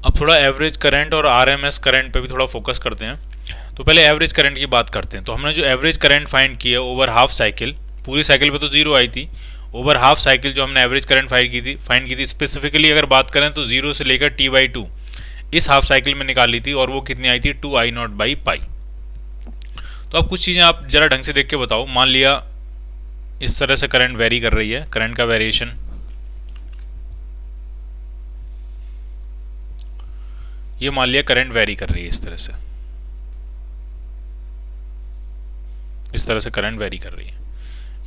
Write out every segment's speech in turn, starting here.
अब थोड़ा average current और आरएमएस करंट पे भी थोड़ा फोकस करते हैं। तो पहले एवरेज करंट की बात करते हैं। तो हमने जो एवरेज करंट फाइंड किया ओवर हाफ साइकिल, पूरी साइकिल पे तो जीरो आई थी, ओवर हाफ साइकिल जो हमने एवरेज करंट फाइंड की थी स्पेसिफिकली अगर बात करें तो जीरो से लेकर t/2 इस हाफ साइकिल में निकाली थी, और वो कितनी आई थी 2I0/पाई। तो अब कुछ चीज़ें आप जरा ढंग से देख के बताओ। मान लिया इस तरह से करंट वेरी कर रही है, करंट का वेरिएशन, ये मान लिया करंट वेरी कर रही है इस तरह से, इस तरह से करंट वेरी कर रही है।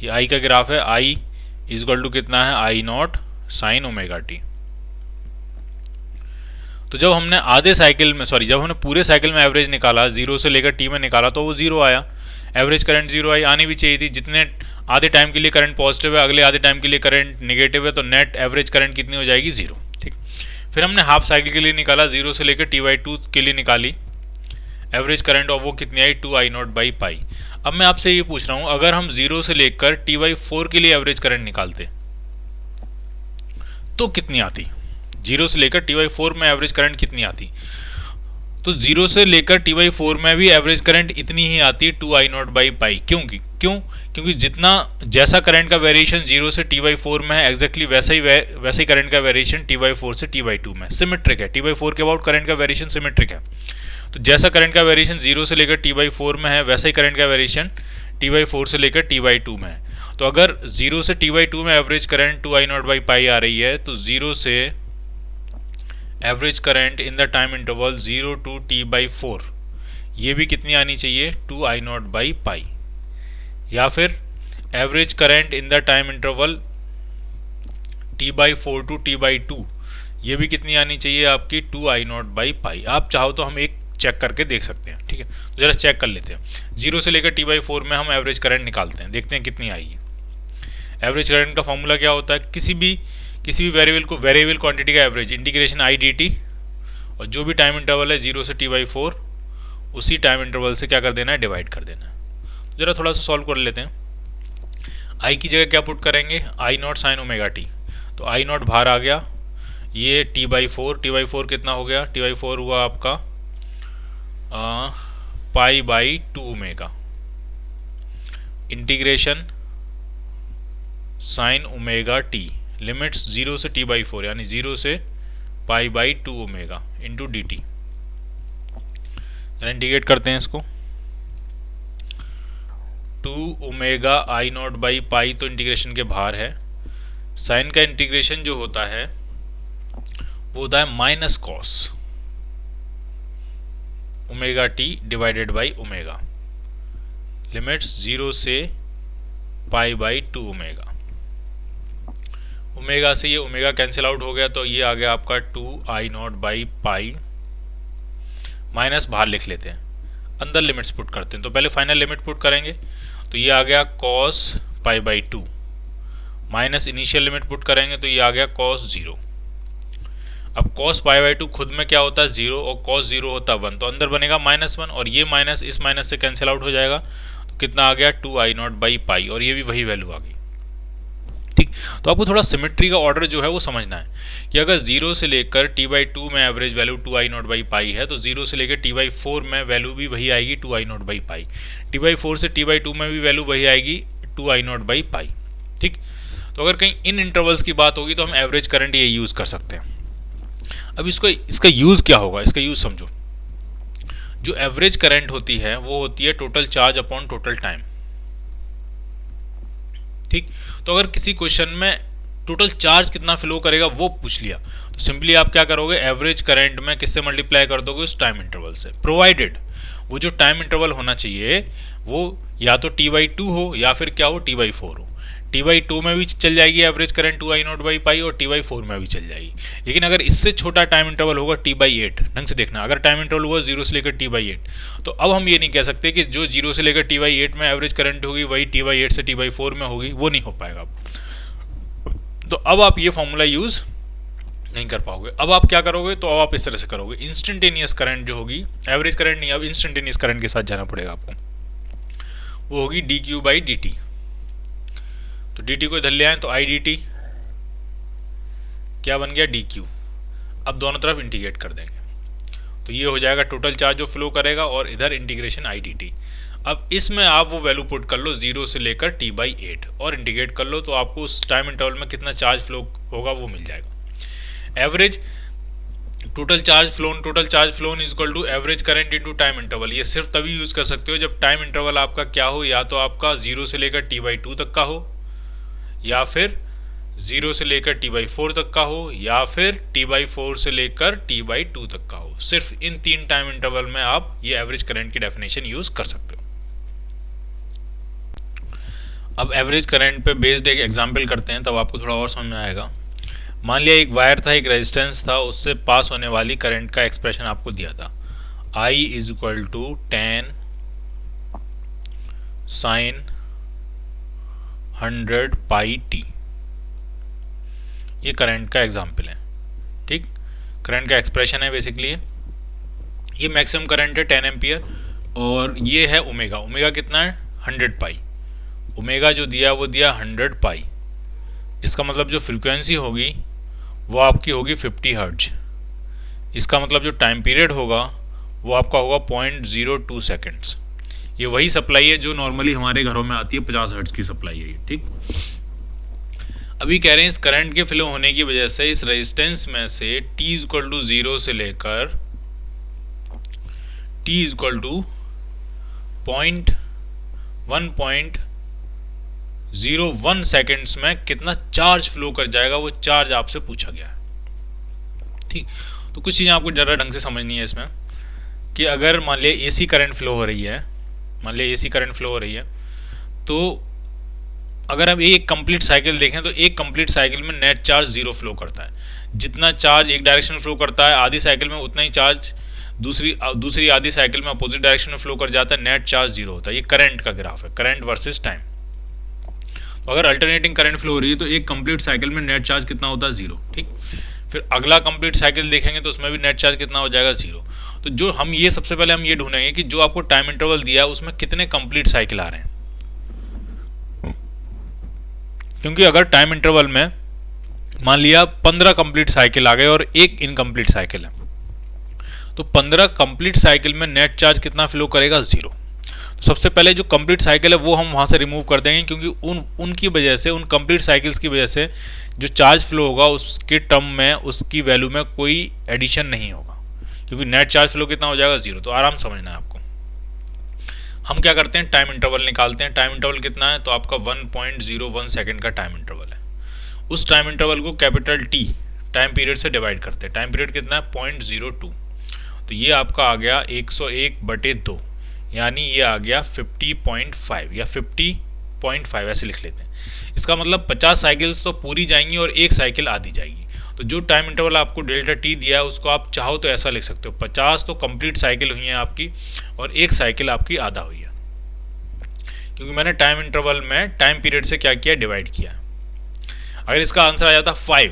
ये आई का ग्राफ है, आई इज इक्वल टू कितना है I0 साइन ओमेगा टी। तो जब हमने आधे साइकिल में जब हमने पूरे साइकिल में एवरेज निकाला, जीरो से लेकर टी में निकाला, तो वो जीरो आया, एवरेज करंट जीरो आई, आनी भी चाहिए थी। जितने आधे टाइम के लिए करंट पॉजिटिव है, अगले आधे टाइम के लिए करंट नेगेटिव है, तो नेट एवरेज करंट कितनी हो जाएगी, जीरो। ठीक, फिर हमने हाफ साइकिल के लिए निकाला, जीरो से लेकर t/2 के लिए निकाली एवरेज करंट, और वो कितनी आई 2I0/पाई। अब मैं आपसे ये पूछ रहा हूँ, अगर हम जीरो से लेकर t/4 के लिए एवरेज करंट निकालते तो कितनी आती, जीरो से लेकर t/4 में एवरेज करंट कितनी आती? तो जीरो से लेकर t/4 में भी एवरेज करंट इतनी ही आती है 2I0/पाई। क्योंकि जितना जैसा करंट का वेरिएशन जीरो से t/4 में है, एग्जैक्टली वैसा ही करंट का वेरिएशन t/4 से t/2 में सिमेट्रिक है। t/4 के अबाउट करंट का वेरिएशन सिमेट्रिक है। तो जैसा करंट का वेरिएशन जीरो से लेकर t/4 में है, वैसा ही करंट का वेरिएशन t/4 से लेकर t/2 में है। तो अगर जीरो से t/2 में एवरेज करंट 2I0/पाई आ रही है, तो जीरो से average current in the time interval 0 to t/4 ये भी कितनी आनी चाहिए 2I0/पाई। या फिर average current in the time interval t/4 to t/2 ये भी कितनी आनी चाहिए आपकी 2I0/पाई। आप चाहो तो हम एक चेक करके देख सकते हैं। ठीक है, तो जरा चेक कर लेते हैं। जीरो से लेकर t/4 में हम एवरेज करंट निकालते हैं, देखते हैं कितनी आएगी। एवरेज करंट का फॉर्मूला क्या होता है, किसी भी वेरिएबल क्वांटिटी का एवरेज इंटीग्रेशन I/dt, और जो भी टाइम इंटरवल है जीरो से t/4 उसी टाइम इंटरवल से क्या कर देना है, डिवाइड कर देना है। जरा थोड़ा सा सॉल्व कर लेते हैं। आई की जगह क्या पुट करेंगे, I0 साइन ओमेगा टी, तो I0 बाहर आ गया, ये t/4 कितना हो गया, t/4 हुआ आपका π/2 omega, integration sine omega T, limits zero से t/4 यानी जीरो से π/2 omega into D T. Integrate करते हैं इसको, 2 ओमेगा I0/पाई तो इंटीग्रेशन के बाहर है। साइन का इंटीग्रेशन जो होता है वो होता है minus cos omega T divided by omega, limits zero से π/2 ओमेगा। ओमेगा से ये ओमेगा कैंसिल आउट हो गया, तो ये आ गया आपका 2I0/पाई, माइनस बाहर लिख लेते हैं, अंदर लिमिट्स पुट करते हैं। तो पहले फाइनल लिमिट पुट करेंगे, तो ये आ गया cos π/2, minus initial limit put करेंगे, तो ये आ गया cos 0। अब cos π/2 खुद में क्या होता है 0, और cos 0 होता है 1, तो अंदर बनेगा -1, और ये माइनस इस माइनस से कैंसिल आउट हो जाएगा, तो कितना आ गया 2I0/पाई, और ये भी वही वैल्यू आ गई। ठीक, तो आपको थोड़ा सिमेट्री का ऑर्डर जो है वो समझना है कि अगर 0 से लेकर t/2 में एवरेज वैल्यू 2I0/पाई है, तो 0 से लेकर t/4 में वैल्यू भी वही आएगी 2I0/पाई, t/4 से t/2 में भी वैल्यू वही आएगी 2I0/पाई। ठीक, तो अगर कहीं इन इंटरवल्स की बात होगी तो हम एवरेज करंट ये यूज़ कर सकते हैं। अब इसका यूज़ क्या होगा, इसका यूज़ समझो। जो एवरेज करंट होती है वो होती है total charge upon total time. ठीक, तो अगर किसी क्वेश्चन में टोटल चार्ज कितना फ्लो करेगा वो पूछ लिया, तो सिंपली आप क्या करोगे, एवरेज करंट में किससे मल्टीप्लाई कर दोगे, उस टाइम इंटरवल से, प्रोवाइडेड वो जो टाइम इंटरवल होना चाहिए वो या तो t/2 हो या फिर क्या हो t/4 हो। t/2 में भी चल जाएगी एवरेज करंट 2I0/पाई, और t/4 में भी चल जाएगी। लेकिन अगर इससे छोटा टाइम इंटरवल होगा t/8, ढंग से देखना, अगर टाइम इंटरवल हुआ 0 से लेकर t/8, तो अब हम ये नहीं कह सकते कि जो 0 से लेकर t/8 में एवरेज करंट होगी वही t/8 से t/4 में होगी, वो नहीं हो पाएगा। तो अब आप ये फॉर्मूला यूज नहीं कर पाओगे। अब आप क्या करोगे, तो अब आप इस तरह से करोगे, इंस्टेंटेनियस करंट जो होगी, एवरेज करंट नहीं, अब इंस्टेंटेनियस करंट के साथ जाना पड़ेगा आपको, वो होगी dq/dt। तो dt को इधर ले आए तो I/dt क्या बन गया dq। अब दोनों तरफ इंटीग्रेट कर देंगे तो ये हो जाएगा टोटल चार्ज जो फ्लो करेगा और इधर इंटीग्रेशन आई डी टी। अब इसमें आप वो वैल्यू पुट कर लो 0 से लेकर t/8 और इंटीग्रेट कर लो तो आपको उस टाइम इंटरवल में कितना चार्ज फ्लो होगा वो मिल जाएगा। Average total charge flown is equal to average current into time interval. ये सिर्फ तभी यूज कर सकते हो जब टाइम इंटरवल आपका क्या हो, या तो आपका 0 से लेकर t/2 तक का हो, या फिर 0 से लेकर t/4 तक का हो, या फिर t/4 से लेकर t/2 तक का हो। सिर्फ इन 3 टाइम इंटरवल में आप ये एवरेज करंट की डेफिनेशन यूज कर सकते हो। अब एवरेज करंट पे बेस्ड एक एग्जांपल करते हैं तब आपको थोड़ा और समझ में आएगा। मान लिया एक वायर था, एक रेजिस्टेंस था, उससे पास होने वाली करंट का एक्सप्रेशन आपको दिया था I is equal to 10 sin 100 pi t। ये करंट का एग्जांपल है, ठीक, करंट का एक्सप्रेशन है बेसिकली। ये मैक्सिमम करंट है 10 एम्पियर और ये है ओमेगा। ओमेगा कितना है 100 पाई। ओमेगा जो दिया वो दिया 100 पाई। इसका मतलब जो फ्रीक्वेंसी होगी वो आपकी होगी 50 हर्ट्ज। इसका मतलब जो टाइम पीरियड होगा वो आपका होगा 0.02 सेकेंड्स। ये वही सप्लाई है जो नॉर्मली हमारे घरों में आती है, 50 हर्ट्ज की सप्लाई है ये, ठीक। अभी कह रहे हैं इस करंट के फ्लो होने की वजह से इस रेजिस्टेंस में से t इज इक्वल टू 0 से लेकर t is equal to 1.01 seconds में कितना चार्ज फ्लो कर जाएगा वो चार्ज आपसे पूछा गया है, ठीक। तो कुछ चीज़ें आपको ज़रा ढंग से समझनी है इसमें कि अगर मान लिया एसी करंट फ्लो हो रही है, तो अगर आप एक कंप्लीट साइकिल देखें तो एक कंप्लीट साइकिल में नेट चार्ज 0 फ्लो करता है। जितना चार्ज एक डायरेक्शन में फ्लो करता है आधी साइकिल में उतना ही चार्ज दूसरी आधी साइकिल में अपोजिट डायरेक्शन में फ्लो कर जाता है, नेट चार्ज 0 होता है। ये करंट का ग्राफ है, करंट वर्सेस टाइम। तो अगर अल्टरनेटिंग करंट फ्लो हो रही है तो एक कंप्लीट साइकिल में नेट चार्ज कितना होता है 0, ठीक। फिर अगला कंप्लीट साइकिल देखेंगे तो उसमें भी नेट चार्ज कितना हो जाएगा 0। तो जो हम ये सबसे पहले हम ये ढूंढेंगे कि जो आपको टाइम इंटरवल दिया है उसमें कितने कंप्लीट साइकिल आ रहे हैं, क्योंकि अगर टाइम इंटरवल में मान लिया 15 कंप्लीट साइकिल आ गए और एक इनकम्प्लीट साइकिल है तो 15 कंप्लीट साइकिल में नेट चार्ज कितना फ्लो करेगा 0। तो सबसे पहले जो कंप्लीट साइकिल है वो हम वहाँ से रिमूव कर देंगे, क्योंकि उनकी वजह से, उन कंप्लीट साइकिल्स की वजह से जो चार्ज फ्लो होगा उसके टर्म में, उसकी वैल्यू में कोई एडिशन नहीं होगा, क्योंकि नेट चार्ज फ्लो कितना हो जाएगा 0। तो आराम समझना है आपको। हम क्या करते हैं, टाइम इंटरवल निकालते हैं। टाइम इंटरवल कितना है तो आपका 1.01 सेकेंड का टाइम इंटरवल है। उस टाइम इंटरवल को कैपिटल T टाइम पीरियड से डिवाइड करते हैं। टाइम पीरियड कितना है 0.02, तो ये आपका आ गया 101/2, यानी ये आ गया 50.5 या 50.5 ऐसे लिख लेते हैं। इसका मतलब 50 साइकिल्स तो पूरी जाएंगी और एक साइकिल आधी जाएगी। तो जो टाइम इंटरवल आपको डेल्टा T दिया है उसको आप चाहो तो ऐसा लिख सकते हो, 50 तो कंप्लीट साइकिल हुई है आपकी और एक साइकिल आपकी आधा हुई है, क्योंकि मैंने टाइम इंटरवल में टाइम पीरियड से क्या किया, डिवाइड किया। अगर इसका आंसर आ जाता 5,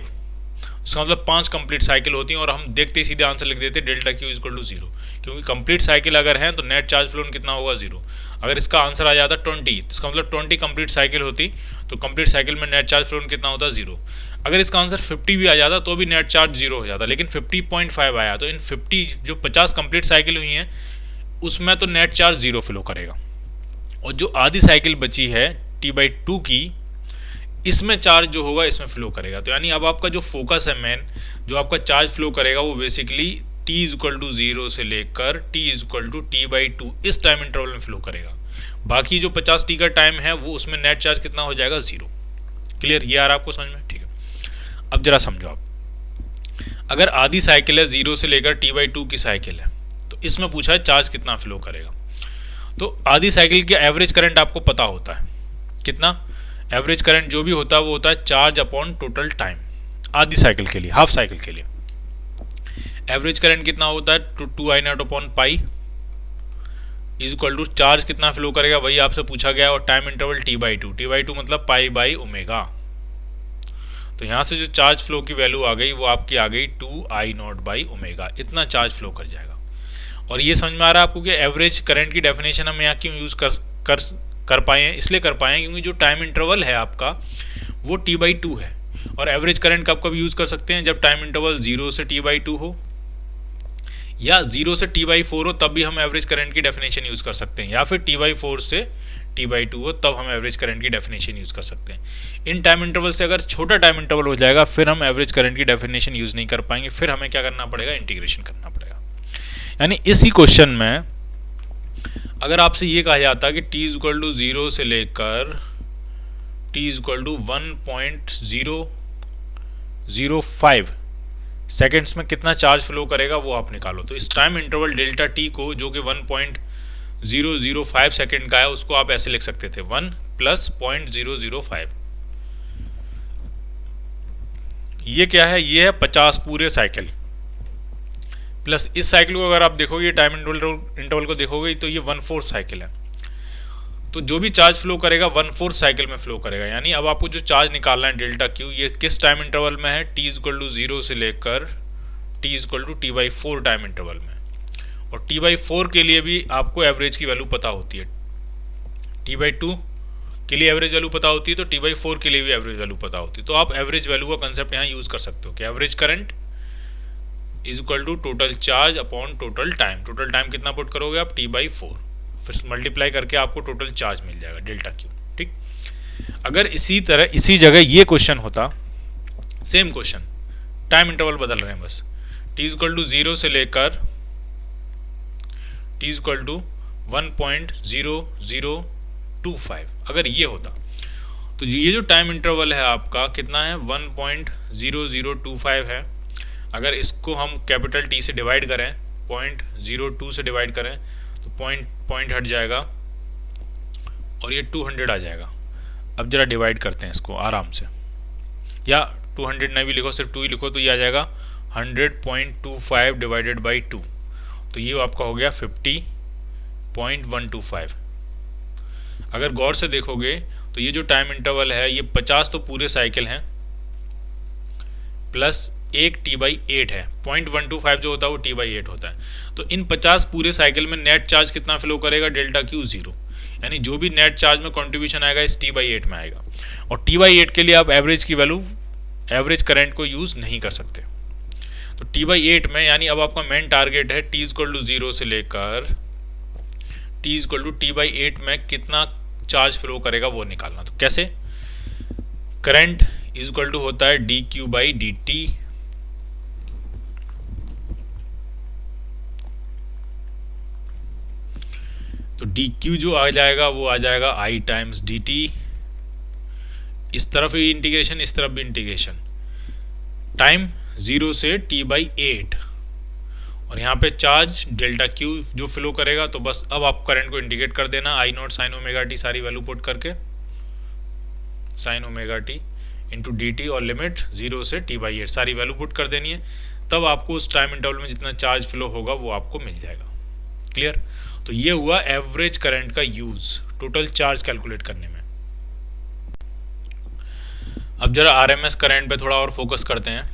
उसका मतलब 5 कंप्लीट साइकिल होती हैं और हम देखते ही सीधे आंसर लिख देते delta Q is equal to 0, क्योंकि कंप्लीट साइकिल अगर है तो नेट चार्ज फ्लो कितना होगा 0। अगर इसका आंसर आ जाता 20 तो इसका मतलब 20 कंप्लीट साइकिल होती तो कंप्लीट साइकिल में नेट चार्ज फ्लो कितना होता 0। अगर इसका आंसर 50 भी आ जाता तो भी नेट चार्ज 0 हो जाता, लेकिन 50.5 आया तो इन 50 जो 50 कंप्लीट साइकिल हुई हैं उसमें तो नेट चार्ज 0 फ्लो करेगा, और जो आधी साइकिल बची है T/2 की, इसमें चार्ज जो होगा इसमें फ्लो करेगा। तो यानी अब आपका जो फोकस है मेन, जो आपका चार्ज फ्लो करेगा वो basically t is equal to 0 से लेकर t is equal to T/2 इस टाइम इंटरवल में फ्लो करेगा। बाकी जो 50t का टाइम है वो उसमें नेट चार्ज कितना हो जाएगा 0। क्लियर, ये आ रहा आपको समझ में, ठीक है। अब जरा समझो आप, अगर आधी साइकिल है 0 से लेकर T/2 की साइकिल है तो इसमें पूछा है चार्ज कितना फ्लो करेगा। तो आधी साइकिल की एवरेज करंट आपको पता होता है कितना, एवरेज करंट जो भी होता है वो होता है चार्ज अपॉन टोटल टाइम। आधी साइकिल के लिए, हाफ साइकिल के लिए एवरेज करंट कितना होता है 2I0/पाई इज इक्वल टू चार्ज कितना फ्लो करेगा वही आपसे पूछा गया, और टाइम इंटरवल T/2 मतलब पाई/ओमेगा। तो यहाँ से जो चार्ज फ्लो की वैल्यू आ गई वो आपकी आ गई 2I0/ओमेगा, इतना चार्ज फ्लो कर जाएगा। और ये समझ में आ रहा है आपको कि एवरेज करंट की डेफिनेशन हम यहाँ क्यों यूज़ कर पाए हैं, इसलिए कर पाए हैं क्योंकि जो टाइम इंटरवल है आपका वो T/2 है और एवरेज करंट कब कब यूज़ कर सकते हैं, जब टाइम इंटरवल 0 से t/2 हो या 0 से t/4 हो, तब भी हम एवरेज करंट की डेफिनेशन यूज़ कर सकते हैं, या फिर t/4 से t/2 हो तब हम एवरेज करंट की डेफिनेशन यूज़ कर सकते हैं। इन टाइम इंटरवल से अगर छोटा टाइम इंटरवल हो जाएगा फिर हम एवरेज करंट की डेफिनेशन यूज़ नहीं कर पाएंगे, फिर हमें क्या करना पड़ेगा, इंटीग्रेशन करना पड़ेगा। यानी इसी क्वेश्चन में अगर आपसे ये कहा जाता कि t इक्वल टू 0 से लेकर t इक्वल टू 1.005 सेकेंड्स में कितना चार्ज फ्लो करेगा वो आप निकालो, तो इस टाइम इंटरवल डेल्टा t को जो कि 1.005 सेकेंड का है उसको आप ऐसे लिख सकते थे 1 प्लस 0.005। ये क्या है, ये है 50 पूरे साइकिल प्लस इस साइकिल को अगर आप देखोगे टाइम इंटरवल को देखोगे तो ये 1/4 साइकिल है। तो जो भी चार्ज फ्लो करेगा 1/4 साइकिल में फ्लो करेगा। यानी अब आपको जो चार्ज निकालना है डेल्टा क्यू, ये किस टाइम इंटरवल में है, t इक्वल टू 0 से लेकर t equal to t/4 time interval में। और t/4 के लिए भी आपको एवरेज की वैल्यू पता होती है, t/2 के लिए एवरेज वैल्यू पता होती है तो t/4 के लिए भी एवरेज वैल्यू पता होती है। तो आप एवरेज वैल्यू का कंसेप्ट यहाँ यूज कर सकते हो कि average current is equal to total charge upon total time. Total time कितना पुट करोगे आप, t/4, फिर मल्टीप्लाई करके आपको टोटल चार्ज मिल जाएगा डेल्टा क्यू। ठीक, अगर इसी तरह इसी जगह ये क्वेश्चन होता, सेम क्वेश्चन, टाइम इंटरवल बदल रहे हैं बस, t इक्वल टू 0 से लेकर t इक्वल टू 1.0025, अगर ये होता तो ये जो टाइम इंटरवल है आपका कितना है, 1.0025 है। अगर इसको हम कैपिटल T से डिवाइड करें, 0.02 से डिवाइड करें तो पॉइंट हट जाएगा और ये 200 आ जाएगा। अब जरा डिवाइड करते हैं इसको आराम से, या 200 नहीं भी लिखो, सिर्फ 2 ही लिखो तो ये आ जाएगा 100.25 डिवाइडेड बाई 2, तो ये आपका हो गया 50.125। अगर गौर से देखोगे तो ये जो टाइम इंटरवल है ये 50 तो पूरे साइकिल हैं प्लस एक t/8 है, 0.125 जो होता है वो t/8 होता है। तो इन 50 पूरे साइकिल में नेट चार्ज कितना फ्लो करेगा, डेल्टा क्यू 0, यानी जो भी नेट चार्ज में कंट्रीब्यूशन आएगा इस t/8 में आएगा। और t/8 के लिए आप एवरेज की वैल्यू, एवरेज करंट को यूज नहीं कर सकते। तो t/8 में, यानी अब आपका मेन टारगेट है t इक्वल टू 0 से लेकर t इक्वल टू t/8 में कितना चार्ज फ्लो करेगा वो निकालना। तो कैसे, करंट इज इक्वल टू होता है dq/dt, तो dq जो आ जाएगा वो आ जाएगा I टाइम्स dt, इस तरफ भी इंटीग्रेशन इस तरफ भी इंटीग्रेशन, टाइम 0 से t/8 और यहाँ पे चार्ज डेल्टा क्यू जो फ्लो करेगा। तो बस अब आप करंट को इंटीग्रेट कर देना, I0 sin ओमेगा t सारी वैल्यू पुट करके, sin omega t into dt और लिमिट 0 से t/8 सारी वैल्यू पुट कर देनी है, तब आपको उस टाइम इंटरवल में जितना चार्ज फ्लो होगा वो आपको मिल जाएगा। क्लियर, तो ये हुआ एवरेज करंट का यूज टोटल चार्ज कैलकुलेट करने में। अब जरा आरएमएस करंट पे थोड़ा और फोकस करते हैं।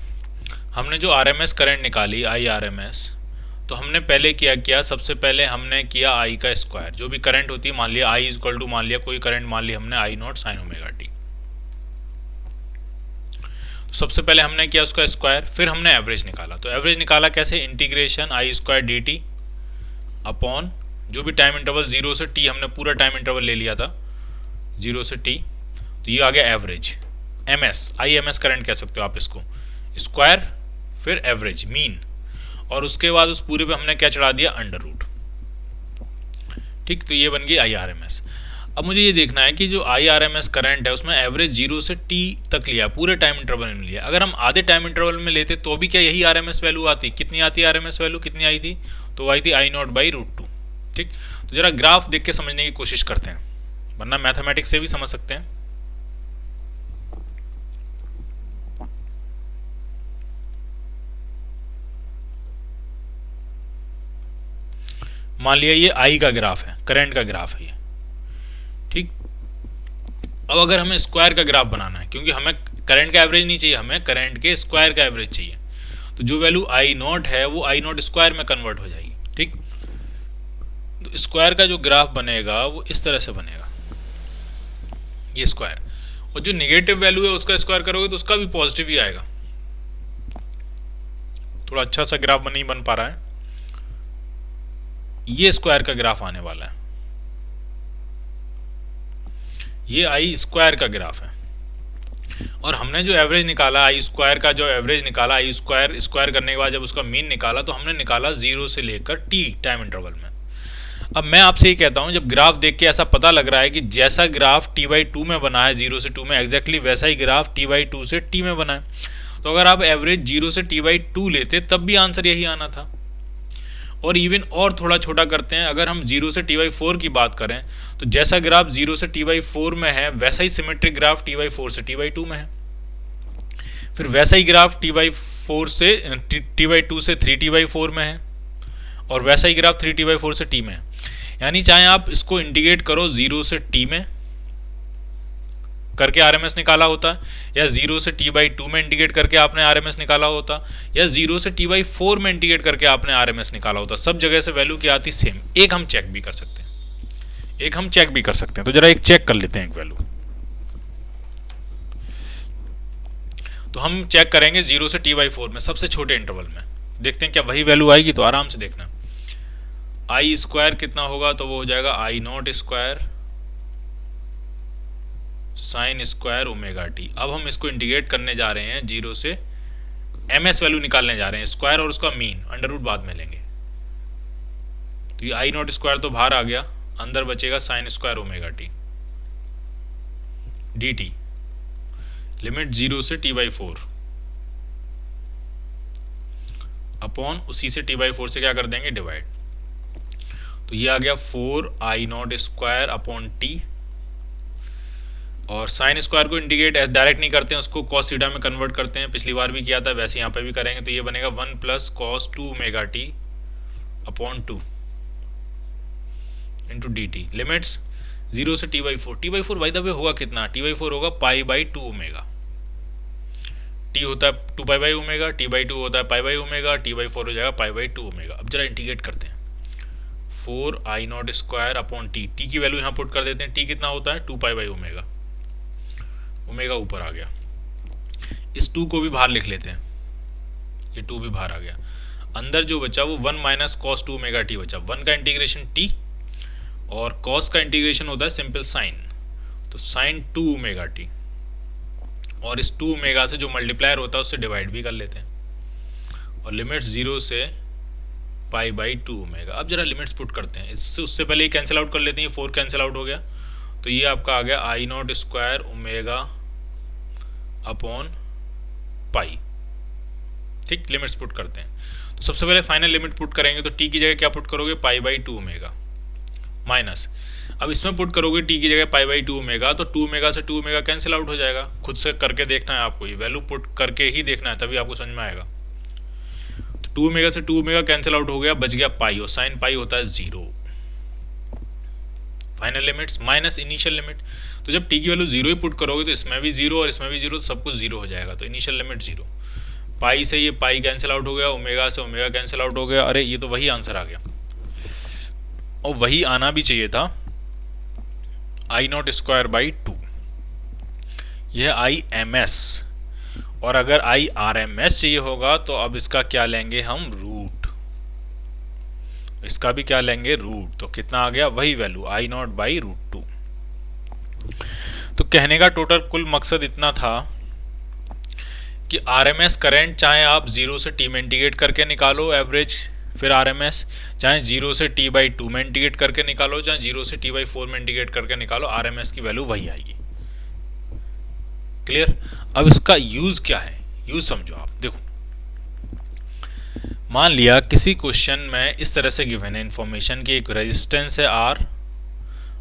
हमने जो आरएमएस करंट निकाली IRMS, तो हमने पहले किया सबसे पहले हमने किया I का स्क्वायर, जो भी करंट होती है, मान लिया I इक्वल टू, मान लिया कोई करंट मान लिया हमने I0 sin ओमेगा t, सबसे पहले हमने किया उसका स्क्वायर, फिर हमने एवरेज निकाला। तो एवरेज निकाला कैसे, इंटीग्रेशन I² dt अपॉन जो भी टाइम इंटरवल 0 से t, हमने पूरा टाइम इंटरवल ले लिया था 0 से t, तो ये आ गया एवरेज, IMS करंट कह सकते हो आप इसको, स्क्वायर फिर एवरेज मीन, और उसके बाद उस पूरे पे हमने क्या चढ़ा दिया, अंडर रूट। ठीक, तो ये बन गई IRMS। अब मुझे ये देखना है कि जो IRMS करंट है उसमें एवरेज 0 से t तक लिया, पूरे टाइम इंटरवल में लिया। अगर हम आधे टाइम इंटरवल में लेते तो भी क्या यही RMS वैल्यू आती, कितनी आती है RMS वैल्यू, कितनी आई थी, तो आई थी I0/√2। ठीक, तो जरा ग्राफ देख के समझने की कोशिश करते हैं, वरना मैथमेटिक्स से भी समझ सकते हैं। मान लिया ये I का ग्राफ है, करंट का ग्राफ है ये। ठीक, अब अगर हमें स्क्वायर का ग्राफ बनाना है, क्योंकि हमें करंट का एवरेज नहीं चाहिए, हमें करंट के स्क्वायर का एवरेज चाहिए, तो जो वैल्यू I0 है वो I0 स्क्वायर में कन्वर्ट हो जाएगी। ठीक, स्क्वायर का जो ग्राफ बनेगा वो इस तरह से बनेगा, ये स्क्वायर, और जो निगेटिव वैल्यू है उसका स्क्वायर करोगे तो उसका भी पॉजिटिव ही आएगा। थोड़ा अच्छा सा ग्राफ नहीं बन पा रहा है, ये स्क्वायर का ग्राफ आने वाला है, ये आई स्क्वायर का ग्राफ है। और हमने जो एवरेज निकाला आई स्क्वायर का, जो एवरेज निकाला आई स्क्वायर स्क्वायर करने के बाद जब उसका मीन निकाला तो हमने निकाला 0 से लेकर टी टाइम इंटरवल में। अब मैं आपसे ये कहता हूँ, जब ग्राफ देख के ऐसा पता लग रहा है कि जैसा ग्राफ t/2 में बना है 0 से 2 में, एग्जैक्टली वैसा ही ग्राफ t/2 से t में बना है, तो अगर आप एवरेज 0 से t/2 लेते तब भी आंसर यही आना था। और इवन और थोड़ा छोटा करते हैं, अगर हम 0 से t/4 की बात करें तो जैसा ग्राफ 0 से t/4 में है वैसा ही सिमेट्रिक ग्राफ t/4 से t/2 में है, फिर वैसा ही ग्राफ t/4 से t/2 से 3t/4 में है, और वैसा ही ग्राफ 3t/4 से t में है। यानी चाहे आप इसको इंटीग्रेट करो 0 से t में करके आरएमएस निकाला होता, या 0 से t/2 में इंटीग्रेट करके आपने आरएमएस निकाला होता, या 0 से t/4 में इंटीग्रेट करके आपने आरएमएस निकाला होता, सब जगह से वैल्यू क्या आती सेम। एक हम चेक भी कर सकते हैं, तो जरा एक चेक कर लेते हैं एक वैल्यू। तो हम चेक करेंगे 0 से t/4 में सबसे छोटे इंटरवल में, देखते हैं क्या वही वैल्यू आएगी। तो आराम से देखना, आई स्क्वायर कितना होगा, तो वो हो जाएगा I naught square sine square omega t. अब हम इसको इंटीग्रेट करने जा रहे हैं 0 से एमएस वैल्यू निकालने जा रहे हैं, स्क्वायर और उसका मीन अंडर रूट बाद में लेंगे। तो ये आई नॉट स्क्वायर तो बाहर आ गया, अंदर बचेगा sign square omega T D T, limit 0 से t/4 अपॉन उसी से t/4 से क्या कर देंगे डिवाइड। तो ये आ गया 4 I naught square upon T, और साइन स्क्वायर को इंटीग्रेट डायरेक्ट नहीं करते हैं, उसको कॉस थीटा में कन्वर्ट करते हैं, पिछली बार भी किया था वैसे यहाँ पे भी करेंगे। तो ये बनेगा 1 plus cos 2 omega T upon 2 into D T, limits 0 से t/4। t/4 by the way होगा कितना, t/4 होगा π/2 ओमेगा, t होता है 2π ओमेगा, t/2 होता है π ओमेगा, t/4 हो जाएगा π/2 ओमेगा। अब जरा इंटीग्रेट करते हैं, 4 I naught square upon t, t की वैल्यू यहाँ पुट कर देते हैं, टी कितना होता है 2π ओमेगा, ओमेगा ऊपर आ गया, इस 2 को भी बाहर लिख लेते हैं, ये 2 भी बाहर आ गया, अंदर जो बचा वो 1 माइनस कॉस 2 ओमेगा टी बचा, 1 का इंटीग्रेशन टी और कॉस का इंटीग्रेशन होता है सिंपल साइन, तो साइन 2 ओमेगा टी, और इस 2 ओमेगा से जो मल्टीप्लायर होता है उससे डिवाइड भी कर लेते हैं, और लिमिट्स 0 से π/2 ओमेगा। अब जरा लिमिट्स पुट करते हैं, इससे उससे पहले ही कैंसिल आउट कर लेते हैं, 4 कैंसिल आउट हो गया, तो ये आपका आ गया I naught square omega upon pi. ठीक, लिमिट्स पुट करते हैं। तो सबसे पहले फाइनल लिमिट पुट करेंगे, तो टी की जगह क्या पुट करोगे π/2 ओमेगा माइनस, अब इसमें पुट करोगे टी की जगह π/2 ओमेगा, तो 2 ओमेगा से 2 ओमेगा कैंसिल आउट हो जाएगा। खुद से करके देखना है आपको, ये वैल्यू पुट करके ही देखना है तभी आपको समझ में आएगा। तो 2 ओमेगा से 2 ओमेगा कैंसिल आउट हो गया, बच गया पाई, और साइन पाई होता है 0। Final limits minus initial limit, तो जब टी की वैल्यू 0 ही पुट करोगे तो इसमें भी 0 और इसमें भी 0, तो सब कुछ 0 हो जाएगा। तो इनिशियल लिमिट 0, पाई से ये पाई कैंसिल आउट हो गया, ओमेगा से ओमेगा कैंसिल आउट हो गया। अरे ये तो वही आंसर आ गया, और वही आना भी चाहिए था, आई नॉट स्क्वायर बाई 2, यह आई एम एस। और अगर आई आर एम एस चाहिए होगा तो अब इसका क्या लेंगे हम, रूट, इसका भी क्या लेंगे रूट, तो कितना आ गया वही वैल्यू आई नॉट बाई √2। तो कहने का टोटल कुल मकसद इतना था कि आरएमएस करंट चाहे आप 0 से t में इंटीग्रेट करके निकालो एवरेज, फिर आरएमएस चाहे 0 से t/2 में इंटीग्रेट करके निकालो, चाहे 0 से t/4 में इंटीग्रेट करके निकालो, आरएमएस की वैल्यू वही आएगी। क्लियर। अब इसका यूज क्या है, यूज समझो आप। देखो, मान लिया किसी क्वेश्चन में इस तरह से गिवन है इंफॉर्मेशन की एक रेजिस्टेंस है R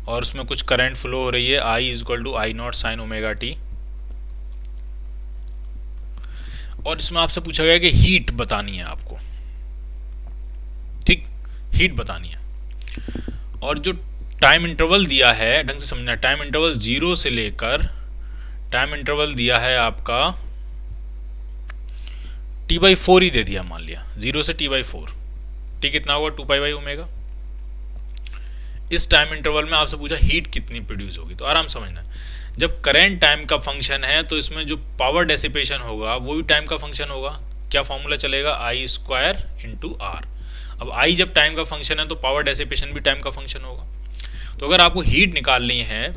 और उसमें कुछ करंट फ्लो हो रही है I = I0 sin omega t, और इसमें आपसे पूछा गया कि हीट बतानी है आपको, ठीक, हीट बतानी है। और जो टाइम इंटरवल दिया है, ढंग से समझना, टाइम इंटरवल 0 से लेकर टाइम इंटरवल दिया है आपका t/4 ही दे दिया, मान लिया 0 से t/4, t कितना होगा 2π ओमेगा। इस टाइम इंटरवल में आपसे पूछा हीट कितनी प्रोड्यूस होगी, तो आराम समझना, जब करेंट टाइम का फंक्शन है तो इसमें जो पावर डेसिपेशन होगा वो भी टाइम का फंक्शन होगा। क्या फॉर्मूला चलेगा, आई स्क्वायर इंटू आर। अब आई जब टाइम का फंक्शन है तो पावर डेसिपेशन भी टाइम का फंक्शन होगा। तो अगर आपको हीट निकालनी है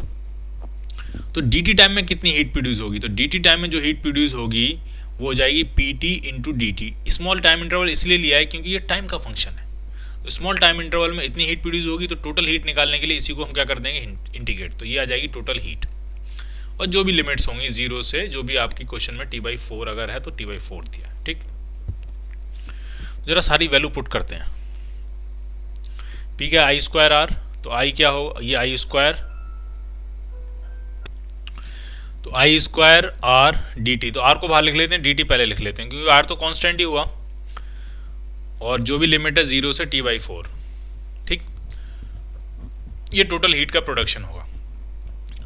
तो डी टी टाइम में कितनी हीट प्रोड्यूस होगी, तो डी टी टाइम में जो हीट प्रोड्यूस होगी वो हो जाएगी P T into D T. Small time interval इसलिए लिया है क्योंकि ये टाइम का फंक्शन है। तो स्मॉल टाइम इंटरवल में इतनी हीट प्रोड्यूस होगी, तो टोटल हीट निकालने के लिए इसी को हम क्या कर देंगे, इंटीग्रेट, तो ये आ जाएगी टोटल हीट। और जो भी लिमिट्स होंगी जीरो से, जो भी आपकी क्वेश्चन में T/4 अगर है तो T/4 दिया है। ठीक, जरा सारी वैल्यू पुट करते हैं। पी क्या, आई स्क्वायर आर, तो आई क्या हो, ये आई स्क्वायर, तो आई स्क्वायर आर डी टी। तो आर को बाहर लिख लेते हैं, डी टी पहले लिख लेते हैं क्योंकि आर तो कांस्टेंट ही हुआ, और जो भी लिमिट है 0 से T/4। ठीक, ये टोटल हीट का प्रोडक्शन होगा।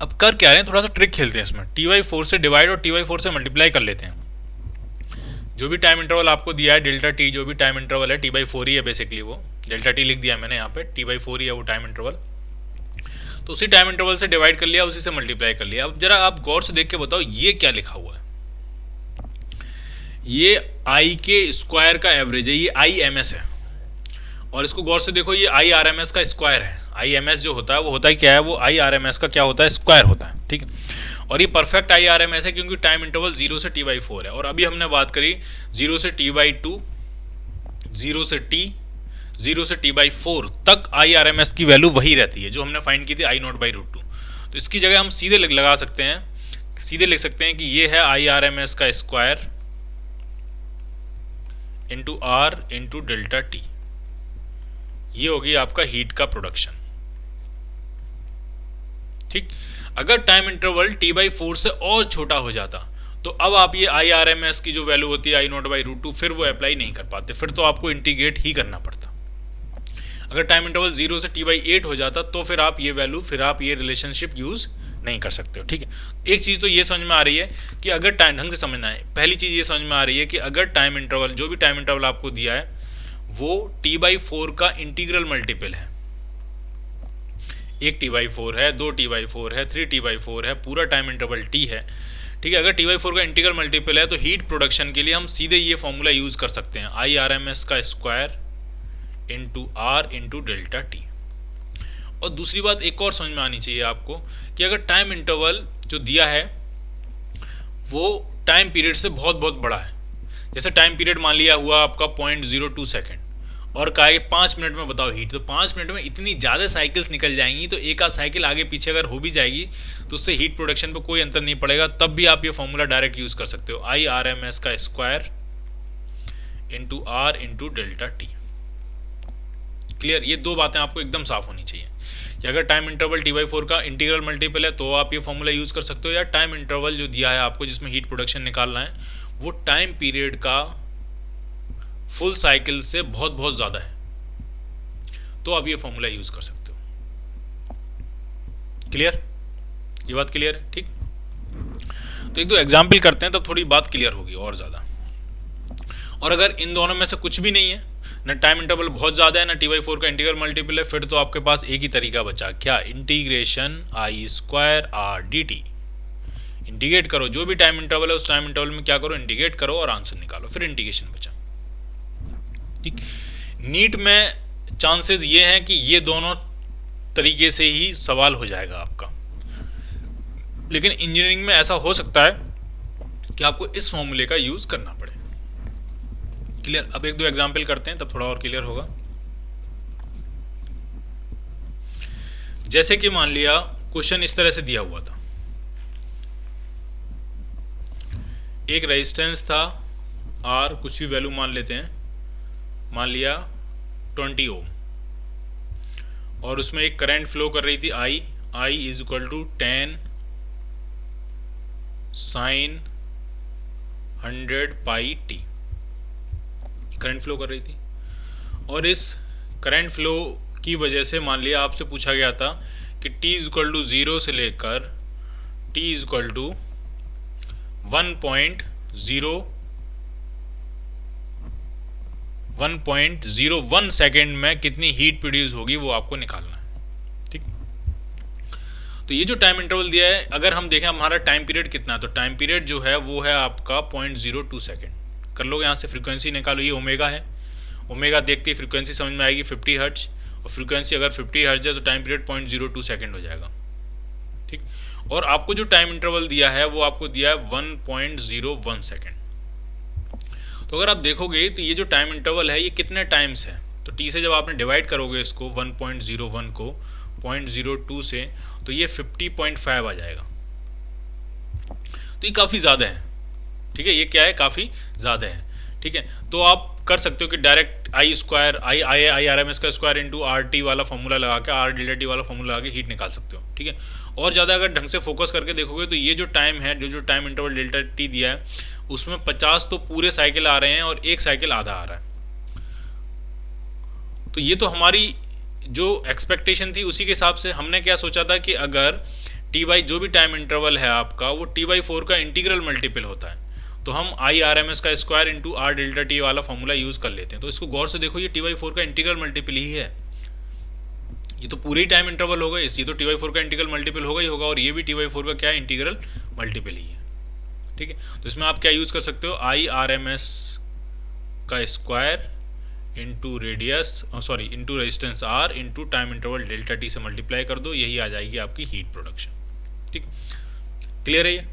अब कर क्या रहे हैं, थोड़ा सा ट्रिक खेलते हैं इसमें। T/4 से डिवाइड और T/4 से मल्टीप्लाई कर लेते हैं। जो भी टाइम इंटरवल आपको दिया है डेल्टा टी, जो भी टाइम इंटरवल है T/4 ही है बेसिकली, वो डेल्टा टी लिख दिया मैंने यहाँ पे, T/4 ही है वो टाइम इंटरवल। तो उसी टाइम इंटरवल से डिवाइड कर लिया, उसी से मल्टीप्लाई कर लिया। अब जरा आप गौर से देख के बताओ ये क्या लिखा हुआ है। ये आई के स्क्वायर का एवरेज है, ये आई एम एस है। और इसको गौर से देखो, ये आई आर एम एस का स्क्वायर है। आई एम एस जो होता है वो होता है क्या है, वो आई आर एम एस का क्या होता है, स्क्वायर होता है। ठीक है, और ये perfect I R M S है क्योंकि टाइम इंटरवल 0 से T/4 है। और अभी हमने बात करी 0 से T/2, 0 से T, 0 से T/4 तक आई आर एम एस की वैल्यू वही रहती है जो हमने फाइंड की थी I0/√2। तो इसकी जगह हम सीधे लगा सकते हैं, सीधे लिख सकते हैं कि ये है आई आर एम एस का square into R into delta T. ये होगी आपका हीट का प्रोडक्शन। ठीक, अगर टाइम इंटरवल T/4 से और छोटा हो जाता तो अब आप ये आई आर एम एस की जो वैल्यू होती है I0/√2 फिर वो अप्लाई नहीं कर पाते, फिर तो आपको इंटीग्रेट ही करना पड़ता। अगर टाइम इंटरवल 0 से T/8 हो जाता तो फिर आप ये वैल्यू, फिर आप ये रिलेशनशिप यूज नहीं कर सकते हो। ठीक है, एक चीज़ तो ये समझ में आ रही है कि अगर टाइम, ढंग से समझना है, पहली चीज़ ये समझ में आ रही है कि अगर टाइम इंटरवल, जो भी टाइम इंटरवल आपको दिया है वो T/4 का इंटीग्रल मल्टीपल है। एक T/4 है, 2 T/4 है, 3 T/4 है, पूरा टाइम इंटरवल T है। ठीक है, अगर T/4 का इंटीग्रल मल्टीपल है तो हीट प्रोडक्शन के लिए हम सीधे ये फॉर्मूला यूज कर सकते हैं, आई आर एम एस का square into R into delta T. और दूसरी बात एक और समझ में आनी चाहिए आपको कि अगर टाइम इंटरवल जो दिया है वो टाइम पीरियड से बहुत बहुत बड़ा है, जैसे टाइम पीरियड मान लिया हुआ आपका 0.02 सेकेंड, और कहा कि 5 मिनट में बताओ हीट, तो 5 मिनट में इतनी ज़्यादा साइकिल्स निकल जाएंगी, तो एक आध साइकिल आगे पीछे अगर हो भी जाएगी तो उससे हीट प्रोडक्शन पे कोई अंतर नहीं पड़ेगा। तब भी आप ये फॉर्मूला डायरेक्ट यूज़ कर सकते हो, आई आर एम एस का square into R into delta T. Clear, ये दो बातें आपको एकदम साफ होनी चाहिए कि अगर टाइम इंटरवल T/4 का इंटीग्रल मल्टीपल है तो आप ये फॉर्मूला यूज़ कर सकते हो, या टाइम इंटरवल जो दिया है आपको जिसमें हीट प्रोडक्शन निकालना है वो टाइम पीरियड का फुल साइकिल से बहुत बहुत ज़्यादा है, तो आप ये फॉर्मूला यूज़ कर सकते हो। क्लियर, ये बात क्लियर है। ठीक, तो एक दो एग्जाम्पल करते हैं तब थोड़ी बात क्लियर होगी और ज़्यादा। और अगर इन दोनों में से कुछ भी नहीं है, ना टाइम इंटरवल बहुत ज़्यादा है, ना T/4 का इंटीग्रल मल्टीपल है, फिर तो आपके पास एक ही तरीका बचा, क्या, इंटीग्रेशन आई square R D T. Integrate करो, जो भी टाइम इंटरवल है उस टाइम इंटरवल में क्या करो, इंटीग्रेट करो और आंसर निकालो, फिर इंटीग्रेशन बचा। ठीक, नीट में चांसेस ये हैं कि ये दोनों तरीके से ही सवाल हो जाएगा आपका, लेकिन इंजीनियरिंग में ऐसा हो सकता है कि आपको इस फॉर्मूले का यूज करना पड़े। क्लियर, अब एक दो एग्जाम्पल करते हैं तब थोड़ा और क्लियर होगा। जैसे कि मान लिया क्वेश्चन इस तरह से दिया हुआ था, एक रेजिस्टेंस था आर, कुछ भी वैल्यू मान लेते हैं, मान लिया 20 ओम, और उसमें एक करंट फ्लो कर रही थी I, I is equal to 10 sine 100 pi t, current flow कर रही थी। और इस करंट फ्लो की वजह से मान लिया आपसे पूछा गया था कि t इज इक्वल टू 0 से लेकर t is equal to 1.01 second में कितनी हीट प्रोड्यूस होगी वो आपको निकालना है। ठीक, तो ये जो टाइम इंटरवल दिया है, अगर हम देखें हमारा टाइम पीरियड कितना है, तो टाइम पीरियड जो है वो है आपका 0.02 सेकेंड। कर लोगे यहाँ से फ्रीक्वेंसी निकालो, ये ओमेगा है, ओमेगा देखते ही फ्रीक्वेंसी समझ में आएगी 50 हर्ट्ज, और फ्रीक्वेंसी अगर 50 हर्ट्ज है तो टाइम पीरियड 0.02 सेकेंड हो जाएगा। ठीक, और आपको जो टाइम इंटरवल दिया है वो आपको दिया है 1.01 सेकेंड। तो अगर आप देखोगे तो ये जो टाइम इंटरवल है ये कितने टाइम्स है, तो टी से जब आपने डिवाइड करोगे इसको 1.01 को 0.02 से, तो ये 50.5 आ जाएगा। तो ये काफ़ी ज़्यादा है। ठीक है, ये क्या है, काफ़ी ज़्यादा है। ठीक है, तो आप कर सकते हो कि direct I square I R M S का स्क्वायर इंटू आर टी वाला फॉर्मूला लगा के, आर डेल्टा टी वाला फॉर्मूला लगा के हीट निकाल सकते हो। ठीक है, और ज़्यादा अगर ढंग से फोकस करके देखोगे तो ये जो टाइम है, जो टाइम इंटरवल डेल्टा टी दिया है, उसमें 50 तो पूरे साइकिल आ रहे हैं और एक साइकिल आधा आ रहा है। तो ये तो हमारी जो एक्सपेक्टेशन थी उसी के हिसाब से हमने क्या सोचा था कि अगर टी बाई जो भी टाइम इंटरवल है आपका वो t/4 का इंटीग्रल मल्टीपल होता है, तो हम आई आर एम एस का square into are delta T वाला फॉर्मूला यूज़ कर लेते हैं। तो इसको गौर से देखो, ये t/4 का इंटीग्रल मल्टीपल ही है। ये तो पूरे ही टाइम इंटरवल होगा, इसलिए तो t/4 का इंटीग्रल मल्टीपल होगा ही होगा, और ये भी t/4 का क्या है, इंटीग्रल मल्टीपल ही है। ठीक है, तो इसमें आप क्या यूज़ कर सकते हो, आई आर एम एस का square into radius sorry into resistance R into time interval delta T से मल्टीप्लाई कर दो, यही आ जाएगी आपकी हीट प्रोडक्शन। ठीक, क्लियर है ये?